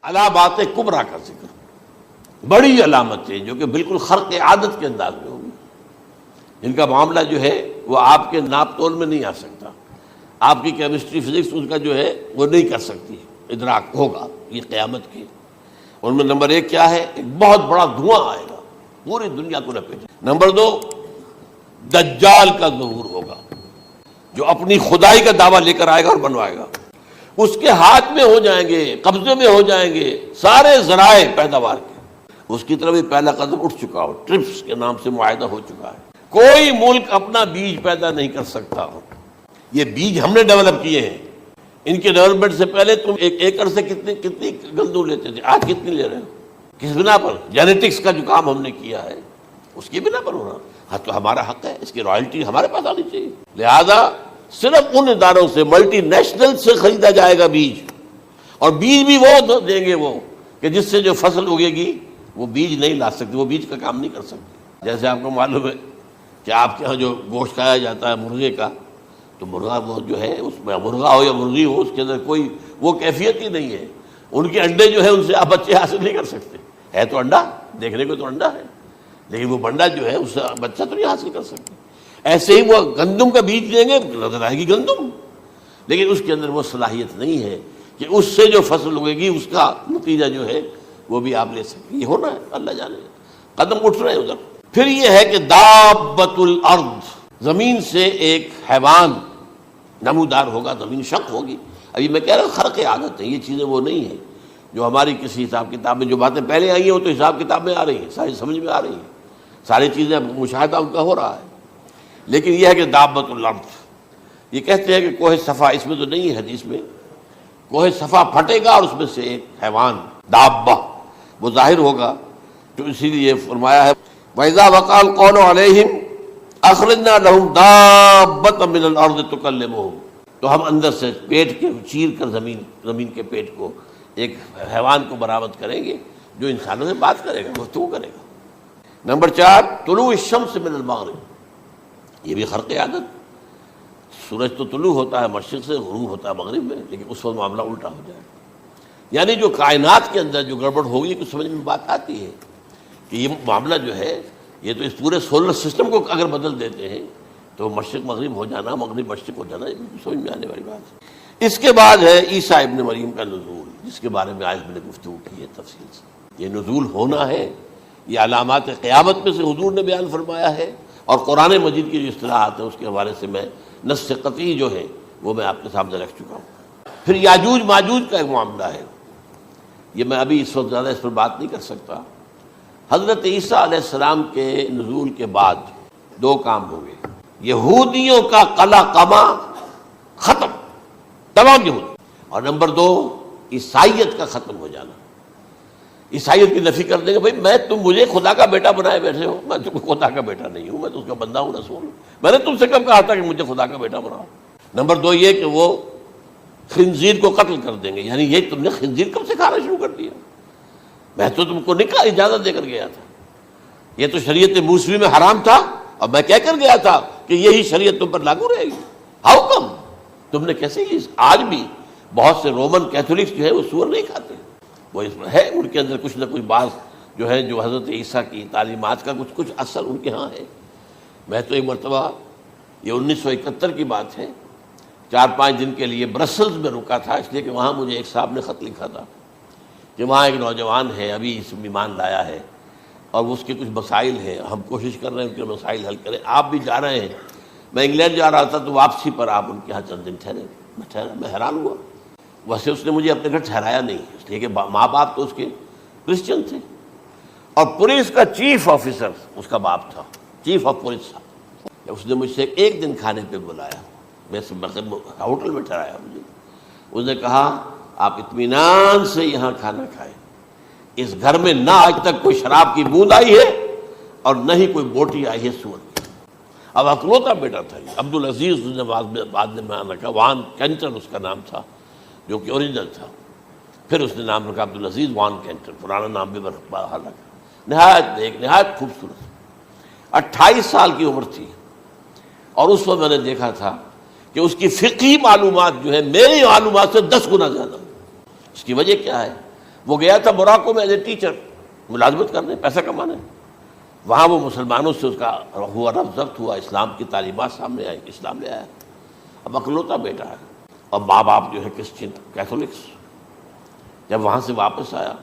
علامات کبریٰ کا ذکر، بڑی علامتیں جو کہ بالکل خرق عادت کے انداز میں ہوگی، جن کا معاملہ جو ہے وہ آپ کے ناپ تول میں نہیں آ سکتا، آپ کی کیمسٹری فزکس اس کا جو ہے وہ نہیں کر سکتی، ادراک ہوگا یہ قیامت کی۔ ان میں نمبر ایک کیا ہے؟ ایک بہت بڑا دھواں آئے گا، پوری دنیا کو لپیٹے۔ نمبر دو، دجال کا ظہور ہوگا جو اپنی خدائی کا دعویٰ لے کر آئے گا اور بنوائے گا، اس کے ہاتھ میں ہو جائیں گے، قبضے میں ہو جائیں گے سارے ذرائع پیداوار کے۔ اس کی طرف بھی پہلا قدم اٹھ چکا ہو، ٹرپس کے نام سے معاہدہ ہو چکا ہے۔ کوئی ملک اپنا بیج پیدا نہیں کر سکتا ہو، یہ بیج ہم نے ڈیولپ کیے ہیں۔ ان کے ڈیولپمنٹ سے پہلے تم ایک ایکڑ سے کتنی گندم لیتے تھے، آج کتنی لے رہے ہو؟ کس بنا پر؟ جینیٹکس کا جو کام ہم نے کیا ہے اس کی بنا پر ہو رہا۔ ہاں تو ہمارا حق ہے، اس کی رائلٹی ہمارے پاس آنی چاہیے۔ لہذا صرف ان اداروں سے، ملٹی نیشنل سے خریدا جائے گا بیج، اور بیج بھی وہ دیں گے وہ کہ جس سے جو فصل اگے گی وہ بیج نہیں لا سکتی، وہ بیج کا کام نہیں کر سکتی۔ جیسے آپ کو معلوم ہے کہ آپ کے ہاں جو گوشت کھایا جاتا ہے مرغے کا، تو مرغا وہ جو ہے اس میں مرغا ہو یا مرغی ہو، اس کے اندر کوئی وہ کیفیت ہی نہیں ہے۔ ان کے انڈے جو ہے ان سے آپ بچے حاصل نہیں کر سکتے، ہے تو انڈا، دیکھنے کو تو انڈا ہے، لیکن وہ بنڈا جو ہے اس سے بچہ تو نہیں حاصل کر سکتے۔ ایسے ہی وہ گندم کا بیج دیں گے، نظر آئے گی گندم، لیکن اس کے اندر وہ صلاحیت نہیں ہے کہ اس سے جو فصل اگے گی اس کا نتیجہ جو ہے وہ بھی آپ لے سکیں۔ یہ ہونا ہے، اللہ جانے، قدم اٹھ رہے ہیں ادھر۔ پھر یہ ہے کہ دابۃ الارض، زمین سے ایک حیوان نمودار ہوگا، زمین شق ہوگی۔ ابھی میں کہہ رہا ہوں خرق عادت ہے، یہ چیزیں وہ نہیں ہیں جو ہماری کسی حساب کتاب میں جو باتیں پہلے آئی ہیں وہ تو حساب کتاب میں آ رہی ہیں، ساری سمجھ میں آ رہی ہیں، ساری چیزیں مشاہدہ ان کا ہو رہا ہے۔ لیکن یہ ہے کہ دابۃ الارض، یہ کہتے ہیں کہ کوہ صفا، اس میں تو نہیں ہے حدیث میں، کوہ صفا پھٹے گا اور اس میں سے ایک حیوان دابہ وہ ظاہر ہوگا، تو اسی لیے فرمایا ہے وَإِذَا وَقَعَ الْقَوْلُ عَلَيْهِمْ أَخْرَجْنَا لَهُمْ دَابَّةً مِّنَ الْأَرْضِ تُكَلِّمُهُمْ، تو ہم اندر سے پیٹ کے چیر کر زمین کے پیٹ کو ایک حیوان کو برآمد کریں گے جو انسانوں سے بات کرے گا، گفتگو کرے گا۔ نمبر 4، طلوع الشمس من المغرب، یہ بھی خرق عادت۔ سورج تو طلوع ہوتا ہے مشرق سے، غروب ہوتا ہے مغرب میں، لیکن اس وقت معاملہ الٹا ہو جائے، یعنی جو کائنات کے اندر جو گڑبڑ ہوگی کچھ سمجھ میں بات آتی ہے کہ یہ معاملہ جو ہے یہ تو اس پورے سولر سسٹم کو اگر بدل دیتے ہیں تو مشرق مغرب ہو جانا، مغرب مشرق ہو جانا، یہ سمجھ میں آنے والی بات ہے۔ اس کے بعد ہے عیسیٰ ابن مریم کا نزول، جس کے بارے میں آج میں نے گفتگو کی ہے تفصیل سے۔ یہ نزول ہونا ہے، یہ علامات قیامت میں سے حضور نے بیان فرمایا ہے، اور قرآن مجید کی جو اصطلاحات ہیں اس کے حوالے سے میں نص قطعی جو ہے وہ میں آپ کے سامنے رکھ چکا ہوں۔ پھر یاجوج ماجوج کا ایک معاملہ ہے، یہ میں ابھی اس وقت زیادہ اس پر بات نہیں کر سکتا۔ حضرت عیسیٰ علیہ السلام کے نزول کے بعد دو کام ہوں گے، یہودیوں کا قلع قمع ختم، تمام یہود، اور نمبر 2 عیسائیت کا ختم ہو جانا۔ عیسائیت کی نفی کر دیں گے، بھائی تم مجھے خدا کا بیٹا بنائے بیٹھے ہو، میں تم خدا کا بیٹا نہیں ہوں، میں تو اس کا بندہ ہوں، رسول ہوں، میں نے تم سے کب کہا تھا کہ مجھے خدا کا بیٹا بناؤ۔ نمبر 2 یہ کہ وہ خنزیر کو قتل کر دیں گے، یعنی یہ تم نے خنزیر کب سے کھانا شروع کر دیا؟ میں تو تم کو نکاح اجازت دے کر گیا تھا، یہ تو شریعت موسوی میں حرام تھا، اور میں کہہ کر گیا تھا کہ یہی شریعت تم پر لاگو رہے گی، ہاؤ کم تم نے کیسے کی؟ آج بھی بہت سے رومن کیتھولکس جو ہے وہ سور نہیں کھاتے، وہ اس میں ہے ان کے اندر کچھ نہ کچھ بات جو ہے جو حضرت عیسیٰ کی تعلیمات کا کچھ اثر ان کے ہاں ہے۔ میں تو ایک مرتبہ، یہ 1971 کی بات ہے، 4-5 دن کے لیے برسلز میں رکا تھا، اس لیے کہ وہاں مجھے ایک صاحب نے خط لکھا تھا کہ وہاں ایک نوجوان ہے، ابھی اس ایمان لایا ہے، اور اس کے کچھ مسائل ہیں، ہم کوشش کر رہے ہیں ان کے مسائل حل کریں، آپ بھی جا رہے ہیں۔ میں انگلینڈ جا رہا تھا تو واپسی پر آپ ان کے یہاں چند دن ٹھہرے، میں حیران ہوا۔ ویسے اس نے مجھے اپنے گھر ٹھہرایا نہیں، اس لیے کہ ماں باپ تو اس کے کرسچن تھے، اور پولیس کا چیف آفیسر اس کا باپ تھا، چیف آف پولیس تھا۔ اس نے مجھ سے ایک دن کھانے پہ بلایا، میں ہوٹل میں ٹھہرایا مجھے، اس نے کہا آپ اطمینان سے یہاں کھانا کھائیں، اس گھر میں نہ آج تک کوئی شراب کی بوند آئی ہے اور نہ ہی کوئی بوٹی آئی ہے سور کی۔ اب اکلوتا بیٹا تھا عبدالعزیز، اس نے بعد میں مان رکھا، وان کینٹر اس کا نام تھا جو کہ اوریجنل تھا، پھر اس نے نام رکھا عبدالعزیز وان کینٹر، پرانا نام بھی رکھا۔ نہایت خوبصورت، 28 سال کی عمر تھی، اور اس وقت میں نے دیکھا تھا کہ اس کی فقہی معلومات جو ہے میری معلومات سے 10 گنا زیادہ۔ اس کی وجہ کیا ہے؟ وہ گیا تھا موراکو میں ایز اے ٹیچر ملازمت کرنے، پیسہ کمانے. وہاں وہ مسلمانوں سے اس کا ہوا رفت ضبط ہوا، اسلام کی تعلیمات سامنے آئی، اسلام لے آیا. اب اکلوتا بیٹا ہے اور ماں باپ جو ہے کرسچن کیتھولکس. جب وہاں سے واپس آیا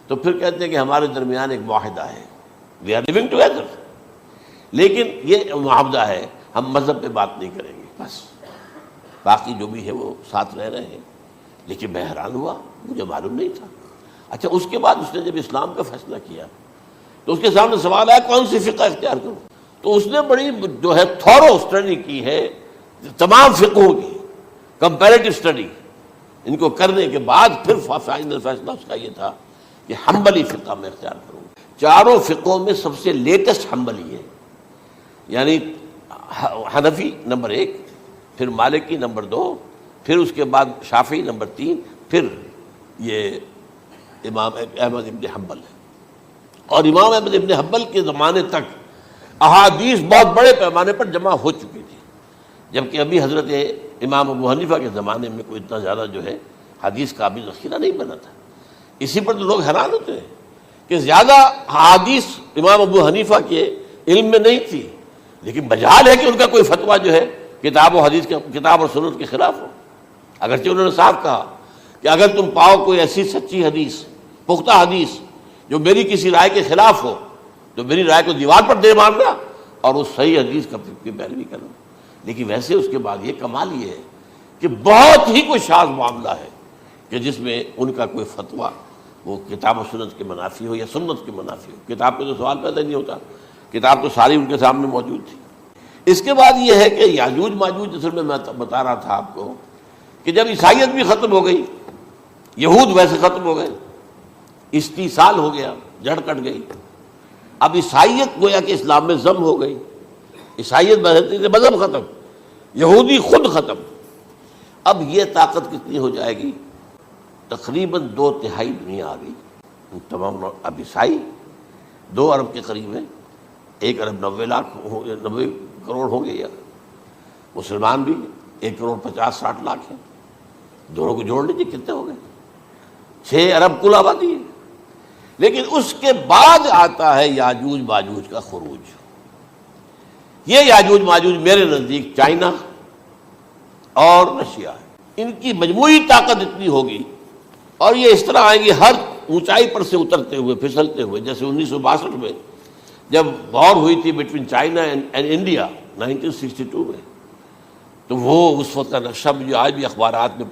تو پھر کہتے ہیں کہ ہمارے درمیان ایک معاہدہ ہے، وی آر لیونگ ٹوگیدر، لیکن یہ معاہدہ ہے ہم مذہب پہ بات نہیں کریں گے، بس باقی جو بھی ہے وہ ساتھ رہ رہے ہیں. لیکن میں حیران ہوا، مجھے معلوم نہیں تھا. اچھا اس کے بعد اس نے جب اسلام کا فیصلہ کیا تو اس کے سامنے سوال آیا کون سی فقہ اختیار کروں. تو اس نے بڑی جو ہے تھورو اسٹڈی کی ہے تمام فقہوں کی، کمپیریٹو اسٹڈی. ان کو کرنے کے بعد پھر فائنل فیصلہ اس کا یہ تھا کہ حنبلی فقہ میں اختیار کروں. چاروں فقہوں میں سب سے لیٹسٹ حنبلی ہے، یعنی حنفی نمبر 1، پھر مالکی نمبر 2، پھر اس کے بعد شافعی نمبر 3، پھر یہ امام احمد ابن حنبل ہے. اور امام احمد ابن حنبل کے زمانے تک احادیث بہت بڑے پیمانے پر جمع ہو چکی تھی، جبکہ ابھی حضرت امام ابو حنیفہ کے زمانے میں کوئی اتنا زیادہ جو ہے حدیث کا بھی ذخیرہ نہیں بنا تھا. اسی پر تو لوگ حیران ہوتے ہیں کہ زیادہ حدیث امام ابو حنیفہ کے علم میں نہیں تھی، لیکن مجال ہے کہ ان کا کوئی فتویٰ جو ہے کتاب و حدیث کے، کتاب اور سنت کے خلاف ہو. اگرچہ انہوں نے صاف کہا کہ اگر تم پاؤ کوئی ایسی سچی حدیث، پختہ حدیث جو میری کسی رائے کے خلاف ہو تو میری رائے کو دیوار پر دے مارنا اور اس صحیح حدیث کی پیروی کرنا. لیکن ویسے اس کے بعد یہ کمال یہ ہے کہ بہت ہی کوئی شاذ معاملہ ہے کہ جس میں ان کا کوئی فتویٰ وہ کتاب و سنت کے منافی ہو یا سنت کے منافی ہو. کتاب پہ تو سوال پیدا نہیں ہوتا، کتاب تو ساری ان کے سامنے موجود تھی. اس کے بعد یہ ہے کہ یاجوج ماجوج، اصل میں بتا رہا تھا آپ کو کہ جب عیسائیت بھی ختم ہو گئی، یہود ویسے ختم ہو گئے، استیصال ہو گیا، جڑ کٹ گئی. اب عیسائیت گویا کہ اسلام میں ضم ہو گئی. عیسائیت بہتری سے مذہب ختم، یہودی خود ختم. اب یہ طاقت کتنی ہو جائے گی؟ تقریباً 2/3 دنیا آ گئی تمام. اب عیسائی 2 ارب کے قریب ہیں، 1 ارب 90 کروڑ ہوں گے، یا مسلمان بھی 1 کروڑ 50-60 لاکھ ہیں. دونوں کو جوڑ لیجیے کتنے ہو گئے؟ 6 ارب کل آبادی ہے. لیکن اس کے بعد آتا ہے یاجوج ماجوج کا خروج. یہ یاجوج ماجوج میرے نزدیک چائنا اور رشیا ہے. ان کی مجموعی طاقت اتنی ہوگی اور یہ اس طرح آئیں گی ہر اونچائی پر سے اترتے ہوئے، پھسلتے ہوئے. جیسے 1962 میں جب وار ہوئی تھی بٹوین چائنا اینڈ انڈیا 1962 میں، تو وہ اس وقت کا نقشہ جو آج بھی اخبارات میں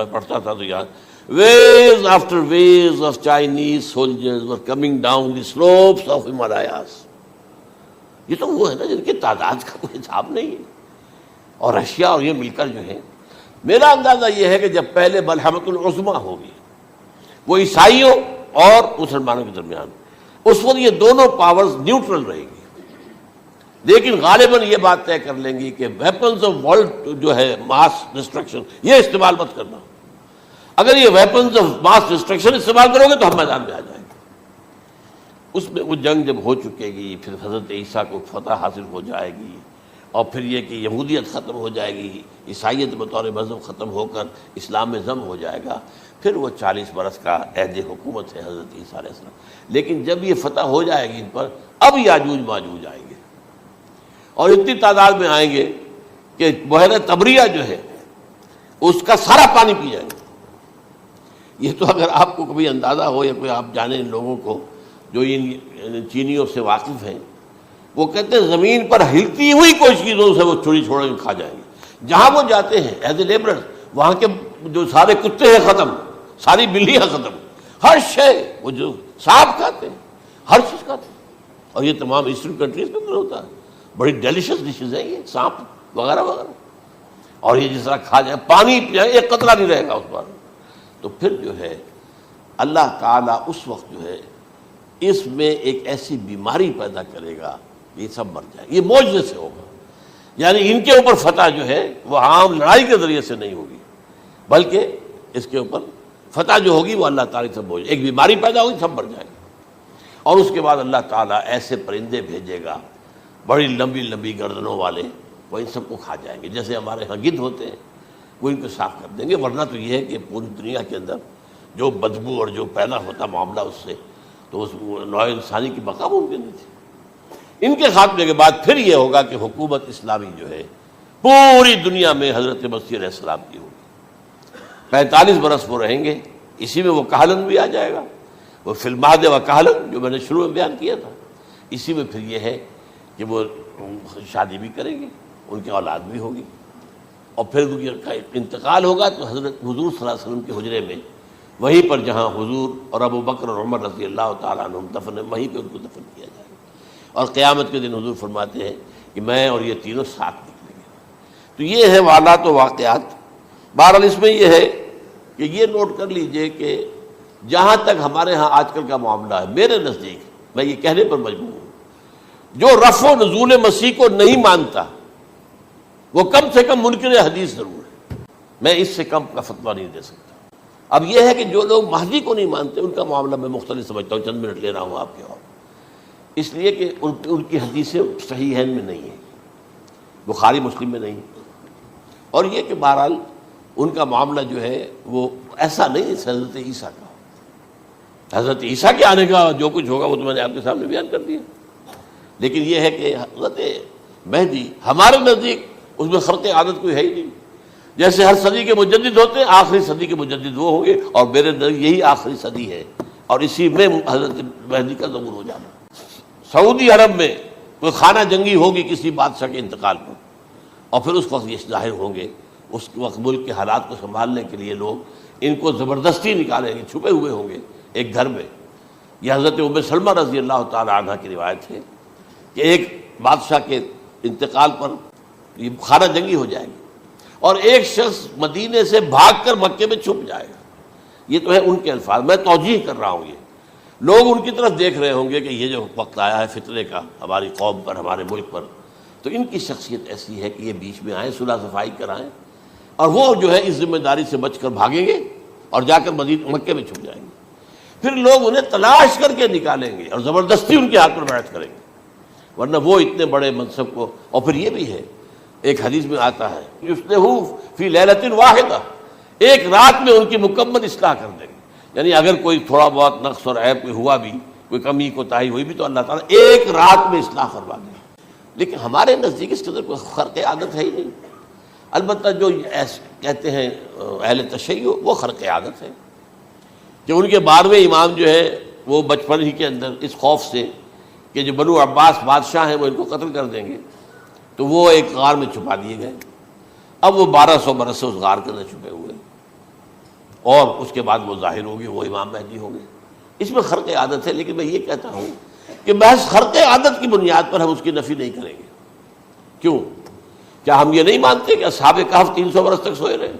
پڑھتا تھا تو یاد، waves after waves of Chinese soldiers were coming down the slopes of Himalayas. یہ تو وہ ہے نا جن کی تعداد کا کوئی حساب نہیں ہے. اور رشیا اور یہ مل کر جو ہے، میرا اندازہ یہ ہے کہ جب پہلے ملحمۃ العظمیٰ ہوگی وہ عیسائیوں اور مسلمانوں کے درمیان، اس وقت یہ دونوں پاورز نیوٹرل رہے گی. لیکن غالباً یہ بات طے کر لیں گی کہ ویپنز آف ورلڈ جو ہے ماس ڈسٹرکشن، یہ استعمال مت کرنا. اگر یہ ویپنز آف ماس ڈسٹرکشن استعمال کرو گے تو ہم میدان میں آ جائیں گے. اس میں وہ جنگ جب ہو چکے گی، پھر حضرت عیسیٰ کو فتح حاصل ہو جائے گی، اور پھر یہ کہ یہودیت ختم ہو جائے گی، عیسائیت بطور مذہب ختم ہو کر اسلام میں ضم ہو جائے گا. پھر وہ 40 برس کا عہد حکومت ہے حضرت عیسیٰ علیہ السلام. لیکن جب یہ فتح ہو جائے گی ان پر، اب یاجوج ماجوج آئیں گے اور اتنی تعداد میں آئیں گے کہ بحیرہ طبریہ جو ہے اس کا سارا پانی پی جائیں گے. یہ تو اگر آپ کو کبھی اندازہ ہو یا کوئی آپ جانیں ان لوگوں کو جو ان چینیوں سے واقف ہیں، وہ کہتے ہیں زمین پر ہلتی ہوئی کوئی چیزوں سے وہ چوری چھوڑ کے کھا جائیں گے. جہاں وہ جاتے ہیں ایز اے لیبرر، وہاں کے جو سارے کتے ہیں ختم، ساری بلیاں ختم، ہر شے، وہ جو سانپ کھاتے ہیں، ہر چیز کھاتے ہیں. اور یہ تمام ایسٹرن کنٹریز میں ہوتا ہے. بڑی ڈیلیشس ڈشز ہیں یہ سانپ وغیرہ وغیرہ. اور یہ جس طرح کھا جائے، پانی پی، ایک قطرہ نہیں رہے گا اس پر. تو پھر جو ہے اللہ تعالیٰ اس وقت جو ہے اس میں ایک ایسی بیماری پیدا کرے گا، یہ سب مر جائے. یہ معجزے سے ہوگا. یعنی ان کے اوپر فتح جو ہے وہ عام لڑائی کے ذریعے سے نہیں ہوگی، بلکہ اس کے اوپر فتح جو ہوگی وہ اللہ تعالیٰ سے بوجھ، ایک بیماری پیدا ہوگی، سب مر جائے گا. اور اس کے بعد اللہ تعالیٰ ایسے پرندے بھیجے گا بڑی لمبی لمبی گردنوں والے، وہ ان سب کو کھا جائیں گے. جیسے ہمارے ہاں گدھ ہوتے ہیں، وہ ان کو صاف کر دیں گے. ورنہ تو یہ ہے کہ پوری دنیا کے اندر جو بدبو اور جو پیدا ہوتا معاملہ اس سے، تو اس نوع انسانی کی بقا ممکن نہیں تھی۔ ان کے خاتمے کے بعد پھر یہ ہوگا کہ حکومت اسلامی جو ہے پوری دنیا میں حضرت مسیح علیہ السلام کی ہوگی۔ 45 برس وہ رہیں گے، اسی میں وہ کہلن بھی آ جائے گا، وہ فی المہد و کہلن جو میں نے شروع میں بیان کیا تھا، اسی میں پھر یہ ہے کہ وہ شادی بھی کریں گے، ان کی اولاد بھی ہوگی، اور پھر ان کا انتقال ہوگا تو حضرت حضور صلی اللہ علیہ وسلم کے حجرے میں، وہیں پر جہاں حضور اور ابو بکر اور عمر رضی اللہ تعالیٰ عنہم دفن ہیں، وہیں پہ ان کو دفن کیا جائے گا، اور قیامت کے دن حضور فرماتے ہیں کہ میں اور یہ تینوں ساتھ نکلیں گے۔ تو یہ ہے حالات و واقعات۔ بہرحال اس میں یہ ہے کہ یہ نوٹ کر لیجئے کہ جہاں تک ہمارے ہاں آج کل کا معاملہ ہے، میرے نزدیک میں یہ کہنے پر مجبور ہوں، جو رفع و نزول مسیح کو نہیں مانتا وہ کم سے کم منکر حدیث ضرور ہے، میں اس سے کم کا فتویٰ نہیں دے سکتا۔ اب یہ ہے کہ جو لوگ مہدی کو نہیں مانتے ان کا معاملہ میں مختلف سمجھتا ہوں، چند منٹ لے رہا ہوں آپ کے، اور اس لیے کہ ان کی حدیثیں صحیح میں نہیں ہیں، بخاری مسلم میں نہیں، اور یہ کہ بہرحال ان کا معاملہ جو ہے وہ ایسا نہیں ہے حضرت عیسیٰ کا۔ حضرت عیسیٰ کے آنے کا جو کچھ ہوگا وہ تو میں نے آپ کے سامنے بیان کر دیا، لیکن یہ ہے کہ حضرت مہدی ہمارے نزدیک اس میں خرق عادت کوئی ہے ہی نہیں۔ جیسے ہر صدی کے مجدد ہوتے ہیں، آخری صدی کے مجدد وہ ہوں گے، اور میرے نزدیک یہی آخری صدی ہے، اور اسی میں حضرت مہدی کا ظہور ہو جانا۔ سعودی عرب میں کوئی خانہ جنگی ہوگی کسی بادشاہ کے انتقال پر، اور پھر اس وقت یہ ظاہر ہوں گے، اس وقت ملک کے حالات کو سنبھالنے کے لیے لوگ ان کو زبردستی نکالیں گے، چھپے ہوئے ہوں گے ایک گھر میں۔ یہ حضرت ام سلمہ رضی اللہ تعالی عنہ کی روایت ہے کہ ایک بادشاہ کے انتقال پر یہ خانہ جنگی ہو جائے گی، اور ایک شخص مدینے سے بھاگ کر مکے میں چھپ جائے گا۔ یہ تو ہے ان کے الفاظ، میں توجیہ کر رہا ہوں، یہ لوگ ان کی طرف دیکھ رہے ہوں گے کہ یہ جو وقت آیا ہے فتنے کا ہماری قوم پر، ہمارے ملک پر، تو ان کی شخصیت ایسی ہے کہ یہ بیچ میں آئیں، صلح صفائی کرائیں، اور وہ جو ہے اس ذمہ داری سے بچ کر بھاگیں گے اور جا کر مکے میں چھپ جائیں گے۔ پھر لوگ انہیں تلاش کر کے نکالیں گے اور زبردستی ان کے ہاتھ پر بیعت کریں گے، ورنہ وہ اتنے بڑے منصب کو۔ اور پھر یہ بھی ہے، ایک حدیث میں آتا ہے یصلحو فی لیلۃ واحدہ، ایک رات میں ان کی مکمل اصلاح کر دیں گے، یعنی اگر کوئی تھوڑا بہت نقص اور عیب کوئی ہوا بھی، کوئی کمی کوتاہی ہوئی بھی، تو اللہ تعالیٰ ایک رات میں اصلاح کروا دیں گے۔ لیکن ہمارے نزدیک اس کے اندر کوئی خرق عادت ہے ہی نہیں۔ البتہ جو کہتے ہیں اہل تشیع، وہ خرق عادت ہے کہ ان کے 12ویں امام جو ہے وہ بچپن ہی کے اندر اس خوف سے کہ جو بنو عباس بادشاہ ہیں وہ ان کو قتل کر دیں گے، تو وہ ایک غار میں چھپا دیے گئے۔ اب وہ 1200 برس سے اس غار کے اندر چھپے ہوئے، اور اس کے بعد وہ ظاہر ہوگی، وہ امام مہدی ہوں گے۔ اس میں خرق عادت ہے، لیکن میں یہ کہتا ہوں کہ محض خرق عادت کی بنیاد پر ہم اس کی نفی نہیں کریں گے۔ کیوں؟ کیا ہم یہ نہیں مانتے کہ اصحاب کہف 300 برس تک سوئے رہے؟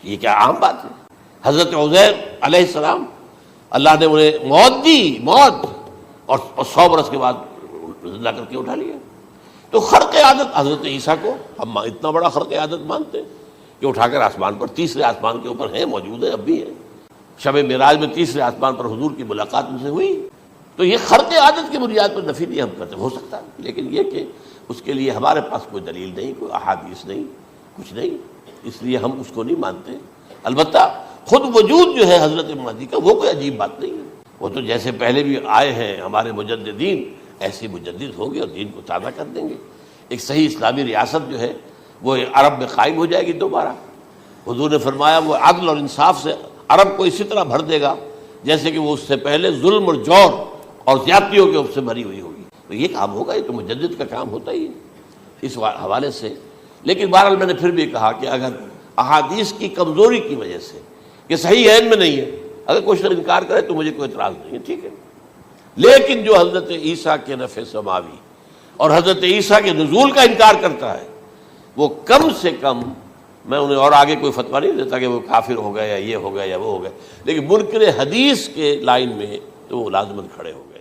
یہ کیا عام بات ہے؟ حضرت عزیر علیہ السلام اللہ نے انہیں موت دی، موت، اور 100 برس کے بعد زندہ کر کے اٹھا لیا۔ تو خرق عادت حضرت عیسیٰ کو ہم اتنا بڑا خرق عادت مانتے ہیں کہ اٹھا کر آسمان پر، تیسرے آسمان کے اوپر ہیں، موجود ہے، اب بھی ہے۔ شب معراج میں تیسرے آسمان پر حضور کی ملاقات ان سے ہوئی۔ تو یہ خرق عادت کی بنیاد پر نفی نہیں ہم کرتے، ہو سکتا ہے، لیکن یہ کہ اس کے لیے ہمارے پاس کوئی دلیل نہیں، کوئی احادیث نہیں، کچھ نہیں، اس لیے ہم اس کو نہیں مانتے۔ البتہ خود وجود جو ہے حضرت مہدی کا وہ کوئی عجیب بات نہیں ہے، وہ تو جیسے پہلے بھی آئے ہیں ہمارے مجددین، ایسے مجدد ہوں گے اور دین کو تازہ کر دیں گے۔ ایک صحیح اسلامی ریاست جو ہے وہ عرب میں قائم ہو جائے گی دوبارہ۔ حضور نے فرمایا وہ عدل اور انصاف سے عرب کو اسی طرح بھر دے گا جیسے کہ وہ اس سے پہلے ظلم اور جور اور زیادتیوں کے سے بھری ہوئی ہوگی۔ تو یہ کام ہوگا، یہ تو مجدد کا کام ہوتا ہی ہے اس حوالے سے۔ لیکن بہرحال میں نے پھر بھی کہا کہ اگر احادیث کی کمزوری کی وجہ سے کہ صحیح عین میں نہیں ہے، اگر کوئی شخص انکار کرے تو مجھے کوئی اعتراض نہیں ہے، ٹھیک ہے۔ لیکن جو حضرت عیسیٰ کے رفع سماوی اور حضرت عیسیٰ کے نزول کا انکار کرتا ہے، وہ کم سے کم، میں انہیں اور آگے کوئی فتویٰ نہیں دیتا کہ وہ کافر ہو گئے یا یہ ہو گیا یا وہ ہو گیا، لیکن منکر حدیث کے لائن میں تو وہ لازماً کھڑے ہو گئے۔